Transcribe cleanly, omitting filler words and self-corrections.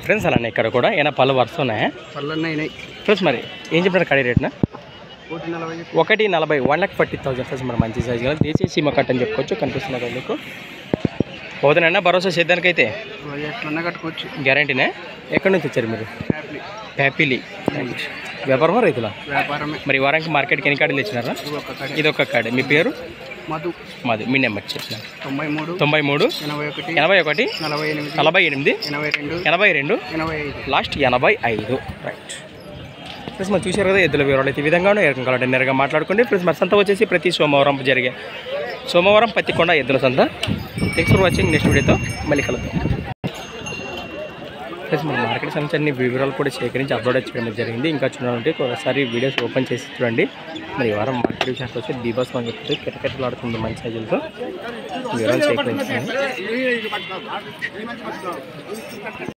Friends అలానే ఇక్కడ కూడా ఏమైనా పళ్ళు వరుస ఉన్నాయా? ఫ్రెండ్స్ మరి ఏం చెప్పినారు కడి రేట్నా? 140 1,40,000 ఫ్రెండ్స్ మరి మంచి సైజు కదా దేశీ సీమ కట్ అని చెప్పుకోవచ్చు. కనిపిస్తున్నా కదా మీకు. పోతుందన్నా భరోసా చేద్దానికైతే కట్టుకోవచ్చు. గ్యారంటీనే. ఎక్కడి నుంచి వచ్చారు మీరు? హ్యాపీలీ. వ్యాపారమా రైతులా? మరి వారానికి మార్కెట్కి ఎన్ని కాడీలు తెచ్చినారా? ఇది ఒక కాడే. మీ పేరు? మధు. మీ నెంబర్ చెప్పిన 93 81 48 82 85 లాస్ట్ 85. రైట్ ప్లస్ మరి చూసారు కదా ఎద్దుల వివరాలు అయితే ఈ విధంగానే ఏ రకం కావాలంటే నేరుగా మాట్లాడుకోండి. ప్లస్ మరి సంత వచ్చేసి ప్రతి సోమవారం పత్తికొండ ఎద్దుల సంత. Thanks for watching. నెక్స్ట్ వీడియోతో మళ్ళీ కలుద్దాం. ప్లస్ మన మార్కెట్ సంబంధించి అన్ని వివరాలు కూడా సేకరించి అప్లోడ్ చేయడం జరిగింది. ఇంకా చూడాలంటే ఒకసారి వీడియోస్ ఓపెన్ చేసి చూడండి. మరి ఈ వారం మార్కెట్ విషయానికి వచ్చి బీబాస్ అని చెప్తే కిటకిటలాడుతుంది మంచి సైజులతో వివరాలు సేకరించాను.